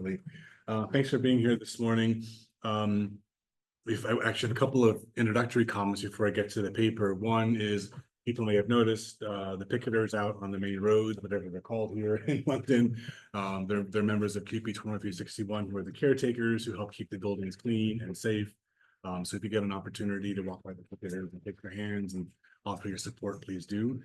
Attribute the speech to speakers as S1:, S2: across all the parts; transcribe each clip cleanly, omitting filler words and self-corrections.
S1: definitely. Thanks for being here this morning. We've actually a couple of introductory comments before I get to the paper. One is people may have noticed the picketers out on the main roads, whatever they're called here in London. They're members of QP 2361, who are the caretakers who help keep the buildings clean and safe. So if you get an opportunity to walk by the picketers and take their hands and offer your support, please do.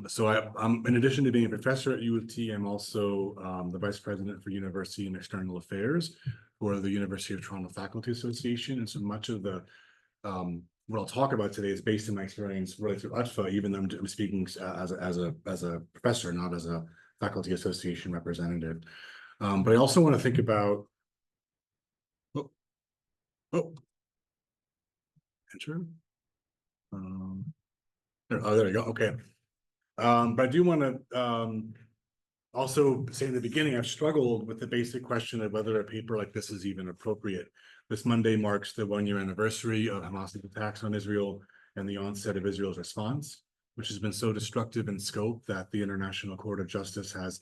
S1: So I'm in addition to being a professor at U of T, I'm also the vice president for University and External Affairs for the University of Toronto Faculty Association. And so much of the what I'll talk about today is based in my experience really through UTFA, even though I'm speaking as a professor, not as a faculty association representative. But I also want to think about enter. There you go. Okay. But I do want to also say in the beginning, I've struggled with the basic question of whether a paper like this is even appropriate. This Monday marks the 1-year anniversary of Hamas's attacks on Israel and the onset of Israel's response, which has been so destructive in scope that the International Court of Justice has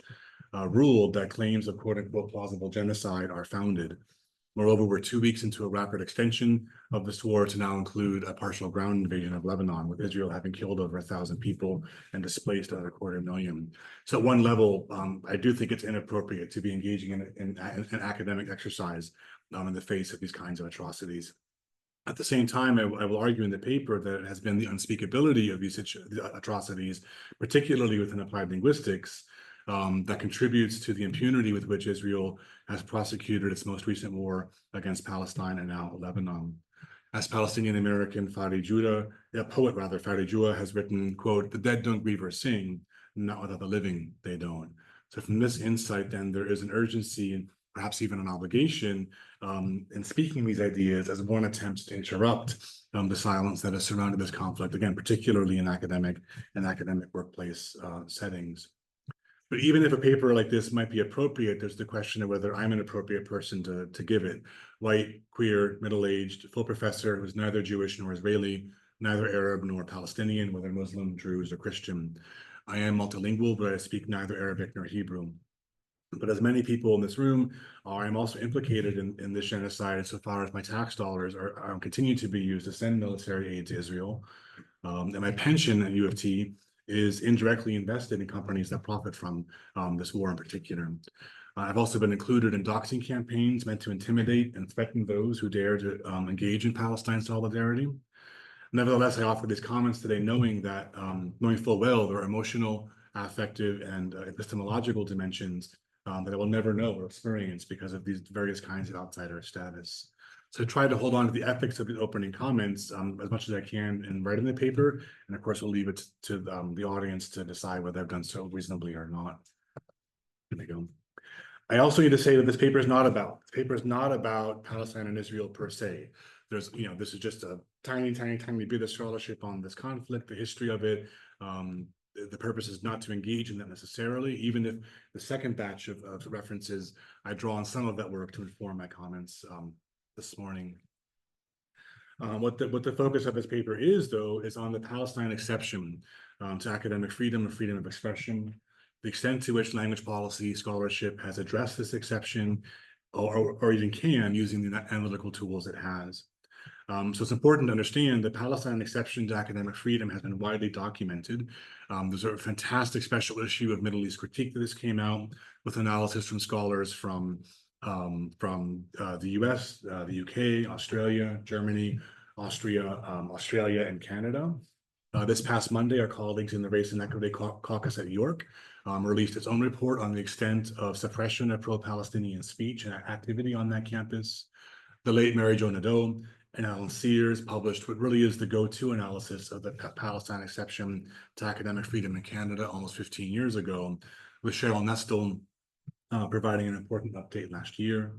S1: ruled that claims of quote-unquote plausible genocide are founded. Moreover, we're 2 weeks into a rapid extension of this war to now include a partial ground invasion of Lebanon, with Israel having killed over 1,000 people and displaced over 250,000. So at one level, I do think it's inappropriate to be engaging in an academic exercise in the face of these kinds of atrocities. At the same time, I will argue in the paper that it has been the unspeakability of these atrocities, particularly within applied linguistics, that contributes to the impunity with which Israel has prosecuted its most recent war against Palestine and now Lebanon. As Palestinian American poet Fadi Jua has written, quote, "The dead don't grieve or sing, not without the living, they don't." So from this insight, then there is an urgency and perhaps even an obligation in speaking these ideas as one attempts to interrupt the silence that has surrounded this conflict, again, particularly in academic workplace settings. But even if a paper like this might be appropriate, there's the question of whether I'm an appropriate person to give it. White, queer, middle-aged, full professor who's neither Jewish nor Israeli, neither Arab nor Palestinian, whether Muslim, Druze, or Christian. I am multilingual, but I speak neither Arabic nor Hebrew. But as many people in this room are, I'm also implicated in this genocide insofar as my tax dollars are continue to be used to send military aid to Israel. And my pension at U of T is indirectly invested in companies that profit from this war in particular. I've also been included in doxing campaigns meant to intimidate and threaten those who dare to engage in Palestine solidarity. Nevertheless, I offer these comments today knowing full well there are emotional, affective, and epistemological dimensions that I will never know or experience because of these various kinds of outsider status. So I try to hold on to the ethics of the opening comments as much as I can and write in the paper. And of course, we'll leave it to the audience to decide whether I've done so reasonably or not. Here we go. I also need to say that this paper is not about Palestine and Israel per se. This is just a tiny bit of scholarship on this conflict, the history of it. The purpose is not to engage in that necessarily, even if the second batch of references, I draw on some of that work to inform my comments this morning. What the focus of this paper is, though, is on the Palestine exception to academic freedom and freedom of expression, the extent to which language policy scholarship has addressed this exception or even can using the analytical tools it has. So it's important to understand the Palestine exception to academic freedom has been widely documented. There's a fantastic special issue of Middle East Critique that just came out with analysis from scholars from the US, the UK, Australia, Germany, Austria, Australia, and Canada. This past Monday, our colleagues in the Race and Equity Caucus at York released its own report on the extent of suppression of pro-Palestinian speech and activity on that campus. The late Mary Jo Nadeau and Alan Sears published what really is the go-to analysis of the Palestine exception to academic freedom in Canada almost 15 years ago, with Cheryl Nestle providing an important update last year.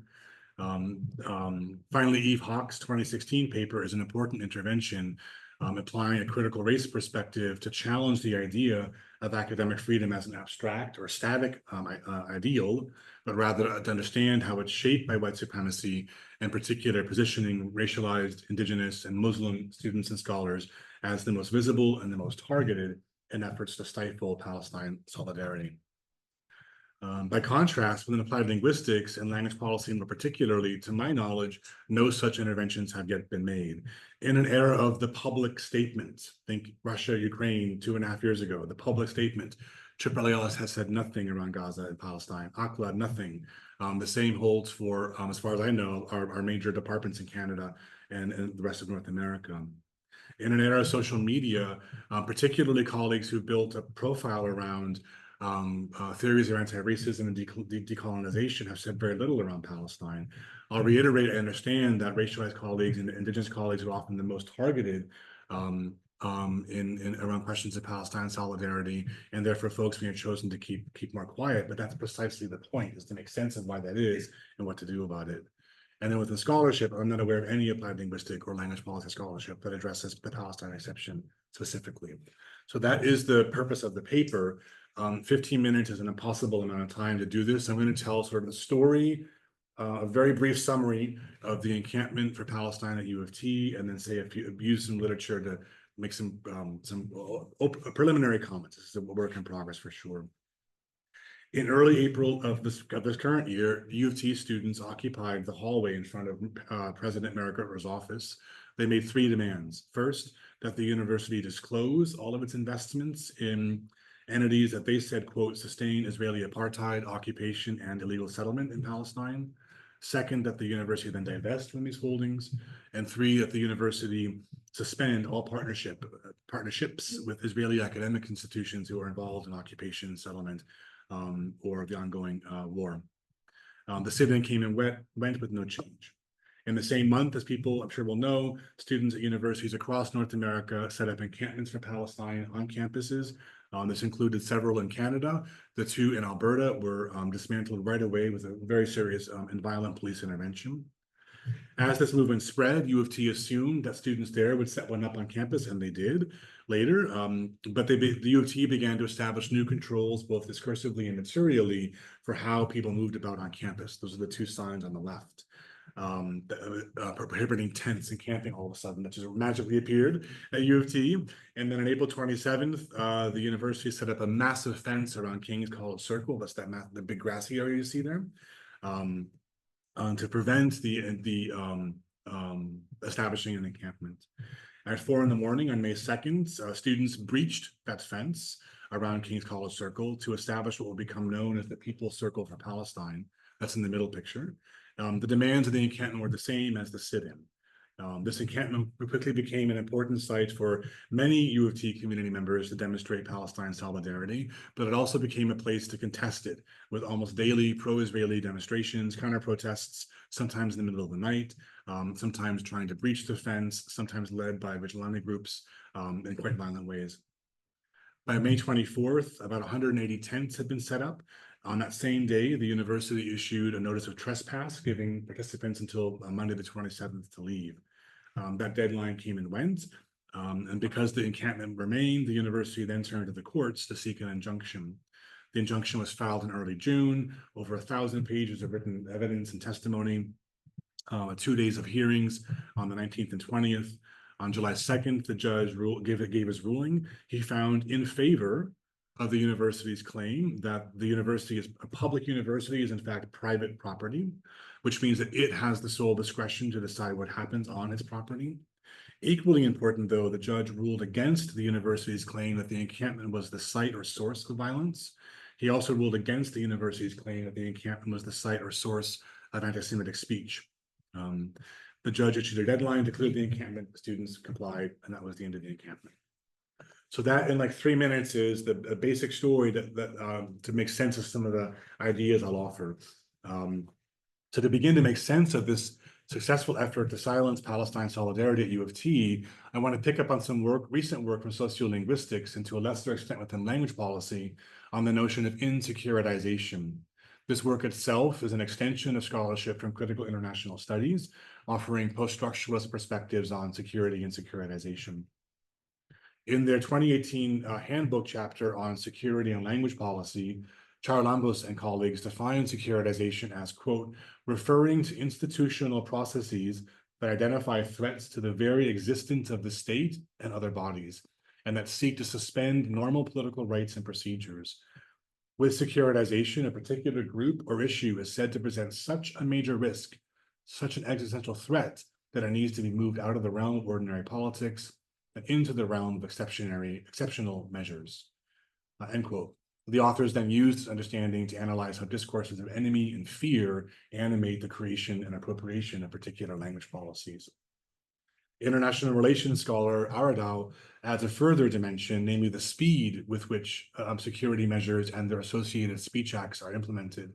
S1: Finally, Eve Hawke's 2016 paper is an important intervention applying a critical race perspective to challenge the idea of academic freedom as an abstract or static ideal, but rather to understand how it's shaped by white supremacy, in particular positioning racialized, indigenous, and Muslim students and scholars as the most visible and the most targeted in efforts to stifle Palestine solidarity. By contrast, within applied linguistics and language policy more particularly, to my knowledge, no such interventions have yet been made. In an era of the public statement, think Russia, Ukraine 2.5 years ago, the public statement, AAALS has said nothing around Gaza and Palestine, ACLA, nothing. The same holds for, as far as I know, our major departments in Canada and the rest of North America. In an era of social media, particularly colleagues who built a profile around theories of anti-racism and decolonization have said very little around Palestine. I'll reiterate, I understand that racialized colleagues and indigenous colleagues are often the most targeted in around questions of Palestine solidarity, and therefore folks being chosen to keep more quiet. But that's precisely the point, is to make sense of why that is and what to do about it. And then within scholarship, I'm not aware of any applied linguistic or language policy scholarship that addresses the Palestine exception specifically. So that is the purpose of the paper. 15 minutes is an impossible amount of time to do this. I'm going to tell sort of the story, a very brief summary of the encampment for Palestine at U of T, and then say use some literature to make some preliminary comments. This is a work in progress for sure. In early April of this current year, U of T students occupied the hallway in front of President Merrick Gartner's office. They made 3 demands. First, that the university disclose all of its investments in entities that they said, quote, sustain Israeli apartheid, occupation, and illegal settlement in Palestine. Second, that the university then divest from these holdings. And 3, that the university suspend all partnerships with Israeli academic institutions who are involved in occupation and settlement or the ongoing war. The sit-in came and went with no change. In the same month, as people I'm sure will know, students at universities across North America set up encampments for Palestine on campuses. This included several in Canada. The 2 in Alberta were dismantled right away with a very serious and violent police intervention. As this movement spread, U of T assumed that students there would set one up on campus, and they did later. But the U of T began to establish new controls, both discursively and materially, for how people moved about on campus. Those are the 2 signs on the left. Prohibiting tents and camping all of a sudden, that just magically appeared at U of T. And then on April 27th, the university set up a massive fence around King's College Circle. That's the big grassy area you see there. To prevent the establishing an encampment. At 4 in the morning on May 2nd, students breached that fence around King's College Circle to establish what will become known as the People's Circle for Palestine. That's in the middle picture. The demands of the encampment were the same as the sit-in. This encampment quickly became an important site for many U of T community members to demonstrate Palestine solidarity, but it also became a place to contest it with almost daily pro-Israeli demonstrations, counter-protests, sometimes in the middle of the night, sometimes trying to breach the fence, sometimes led by vigilante groups in quite violent ways. By May 24th, about 180 tents had been set up. On that same day, the university issued a notice of trespass, giving participants until Monday the 27th to leave. That deadline came and went, and because the encampment remained, the university then turned to the courts to seek an injunction. The injunction was filed in early June, over 1,000 pages of written evidence and testimony, 2 days of hearings on the 19th and 20th. On July 2nd, the judge gave his ruling. He found in favor of the university's claim that the university is a public university, is in fact private property, which means that it has the sole discretion to decide what happens on its property. Equally important, though, the judge ruled against the university's claim that the encampment was the site or source of violence. He also ruled against the university's claim that the encampment was the site or source of anti-Semitic speech. The judge issued a deadline to clear the encampment. The students complied, and that was the end of the encampment. So that, in like 3 minutes, is the basic story that to make sense of some of the ideas I'll offer. So to begin to make sense of this successful effort to silence Palestine solidarity at U of T, I want to pick up on some recent work from sociolinguistics, and to a lesser extent within language policy, on the notion of insecuritization. This work itself is an extension of scholarship from critical international studies, offering post-structuralist perspectives on security and securitization. In their 2018 handbook chapter on security and language policy, Charalambos and colleagues define securitization as, quote, referring to institutional processes that identify threats to the very existence of the state and other bodies, and that seek to suspend normal political rights and procedures. With securitization, a particular group or issue is said to present such a major risk, such an existential threat, that it needs to be moved out of the realm of ordinary politics and into the realm of exceptional measures. End quote. The authors then used this understanding to analyze how discourses of enemy and fear animate the creation and appropriation of particular language policies. International relations scholar Aradao adds a further dimension, namely the speed with which security measures and their associated speech acts are implemented.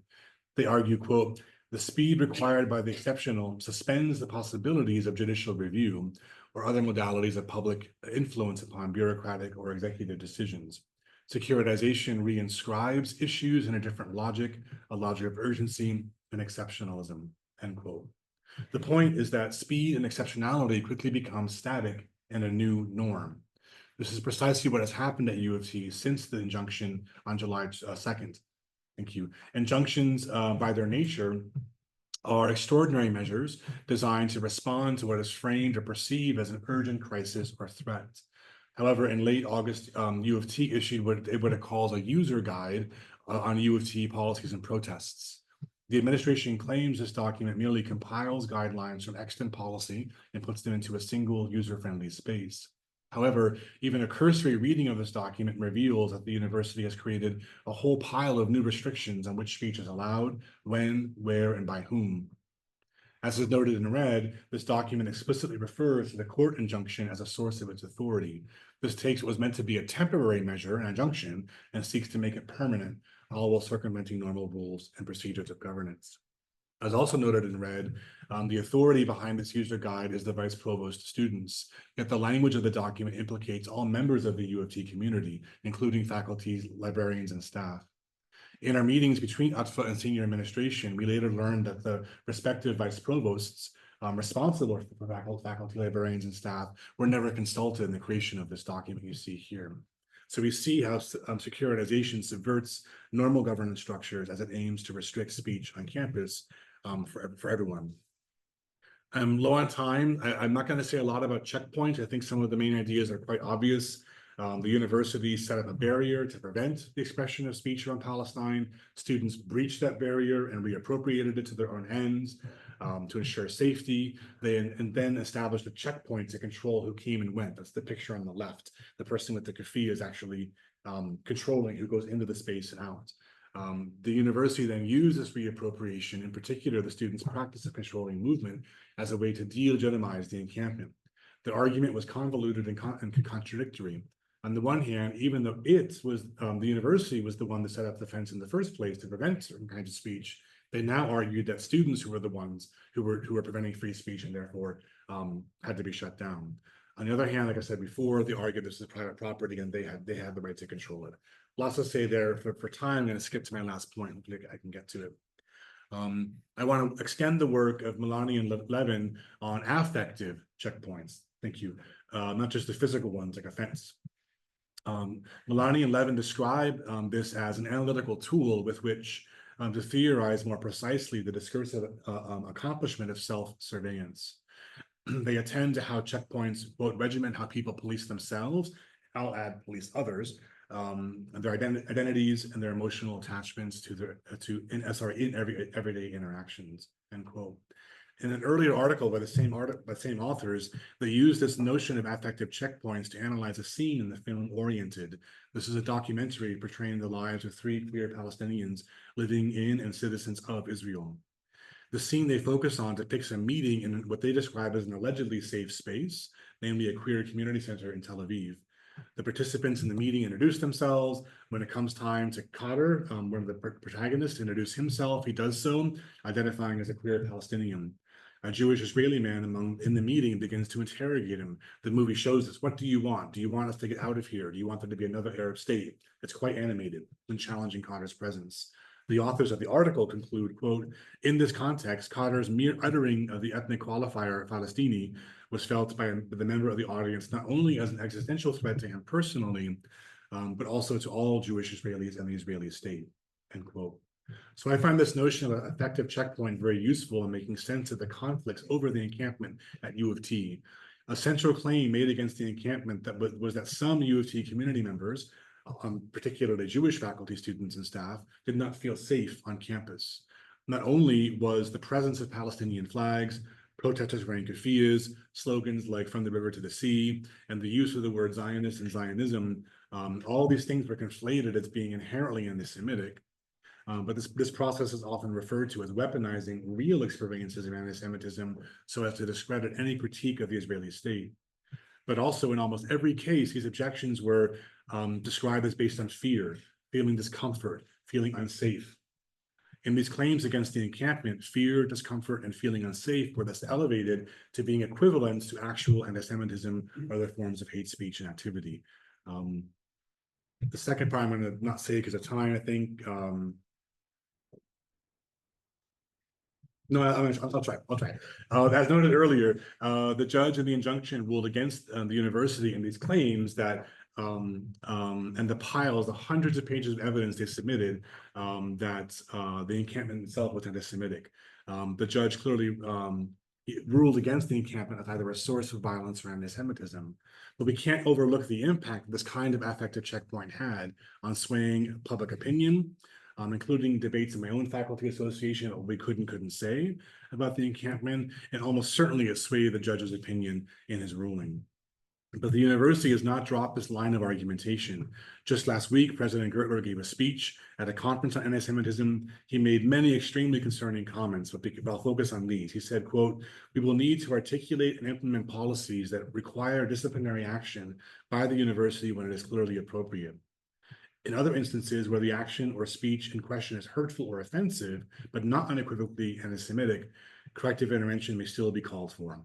S1: They argue, quote, the speed required by the exceptional suspends the possibilities of judicial review or other modalities of public influence upon bureaucratic or executive decisions. Securitization reinscribes issues in a different logic, a logic of urgency and exceptionalism, end quote. The point is that speed and exceptionality quickly become static and a new norm. This is precisely what has happened at U of T since the injunction on July 2nd. Thank you. Injunctions, by their nature, are extraordinary measures designed to respond to what is framed or perceived as an urgent crisis or threat. However, in late August, U of T issued what it calls a user guide on U of T policies and protests. The administration claims this document merely compiles guidelines from extant policy and puts them into a single user-friendly space. However, even a cursory reading of this document reveals that the university has created a whole pile of new restrictions on which speech is allowed, when, where, and by whom. As is noted in red, this document explicitly refers to the court injunction as a source of its authority. This takes what was meant to be a temporary measure, an injunction, and seeks to make it permanent, all while circumventing normal rules and procedures of governance. As also noted in red, the authority behind this user guide is the vice provost students, yet the language of the document implicates all members of the U of T community, including faculty, librarians, and staff. In our meetings between UTFA and senior administration, we later learned that the respective vice provosts responsible for faculty, librarians, and staff were never consulted in the creation of this document you see here. So we see how securitization subverts normal governance structures as it aims to restrict speech on campus for everyone. I'm low on time. I'm not going to say a lot about checkpoints. I think some of the main ideas are quite obvious. The university set up a barrier to prevent the expression of speech around Palestine. Students breached that barrier and reappropriated it to their own ends to ensure safety. And then established a checkpoint to control who came and went. That's the picture on the left. The person with the keffiyeh is actually controlling who goes into the space and out. The university then used this reappropriation, in particular the students' practice of controlling movement, as a way to delegitimize the encampment. The argument was convoluted and contradictory. On the one hand, even though the university was the one that set up the fence in the first place to prevent certain kinds of speech, they now argued that students who were the ones who were preventing free speech and therefore had to be shut down. On the other hand, like I said before, they argued this is private property and they had the right to control it. Lots to say there. For time, I'm going to skip to my last point. Hopefully I can get to it. I want to extend the work of Milani and Levin on affective checkpoints. Thank you. Not just the physical ones like a fence. Milani and Levin describe this as an analytical tool with which to theorize more precisely the discursive accomplishment of self-surveillance. They attend to how checkpoints both regiment how people police themselves, I'll add police others, and their identities and their emotional attachments in everyday interactions, end quote. In an earlier article by the same authors, they used this notion of affective checkpoints to analyze a scene in the film Oriented. This is a documentary portraying the lives of 3 queer Palestinians living in and citizens of Israel. The scene they focus on depicts a meeting in what they describe as an allegedly safe space, namely a queer community center in Tel Aviv. The participants in the meeting introduce themselves. When it comes time to Kader, one of the protagonists, to introduce himself, he does so, identifying as a queer Palestinian. A Jewish Israeli man in the meeting begins to interrogate him. The movie shows us, what do you want? Do you want us to get out of here? Do you want there to be another Arab state? It's quite animated when challenging Kader's presence. The authors of the article conclude, quote, in this context, Kader's mere uttering of the ethnic qualifier Palestini was felt by the member of the audience not only as an existential threat to him personally, but also to all Jewish Israelis and the Israeli state, end quote. So I find this notion of an effective checkpoint very useful in making sense of the conflicts over the encampment at U of T. A central claim made against the encampment was that some U of T community members, particularly Jewish faculty, students, and staff, did not feel safe on campus. Not only was the presence of Palestinian flags, protesters wearing keffiyehs, slogans like "From the River to the Sea," and the use of the word Zionist and Zionism, all these things were conflated as being inherently anti-Semitic. But this process is often referred to as weaponizing real experiences of anti-Semitism so as to discredit any critique of the Israeli state. But also in almost every case, these objections were described as based on fear, feeling discomfort, feeling unsafe. In these claims against the encampment, fear, discomfort, and feeling unsafe were thus elevated to being equivalent to actual anti-Semitism or other forms of hate speech and activity. The second part I'm going to not say because of time, I think. No, I'll try. As noted earlier, the judge in the injunction ruled against the university in these claims that and the hundreds of pages of evidence they submitted that the encampment itself was anti-Semitic. The judge clearly ruled against the encampment as either a source of violence or anti-Semitism. But we can't overlook the impact this kind of affective checkpoint had on swaying public opinion, including debates in my own faculty association what we could and couldn't say about the encampment, and almost certainly it swayed the judge's opinion in his ruling. But the university has not dropped this line of argumentation. Just last week, President Gertler gave a speech at a conference on anti-Semitism. He made many extremely concerning comments, but I'll focus on these. He said, quote, "We will need to articulate and implement policies that require disciplinary action by the university when it is clearly appropriate. In other instances where the action or speech in question is hurtful or offensive, but not unequivocally anti-Semitic, corrective intervention may still be called for."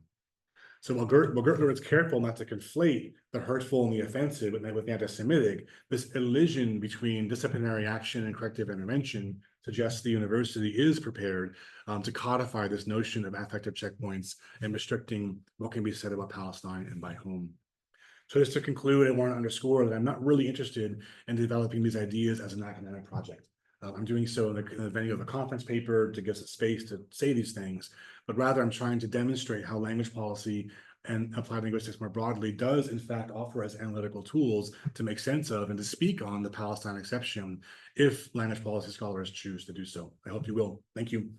S1: So while Gertler is careful not to conflate the hurtful and the offensive with anti-Semitic, this elision between disciplinary action and corrective intervention suggests the university is prepared to codify this notion of affective checkpoints and restricting what can be said about Palestine and by whom. So just to conclude, I want to underscore that I'm not really interested in developing these ideas as an academic project. I'm doing so in the venue of a conference paper to give us space to say these things, but rather I'm trying to demonstrate how language policy and applied linguistics more broadly does in fact offer us analytical tools to make sense of and to speak on the Palestine exception if language policy scholars choose to do so. I hope you will. Thank you.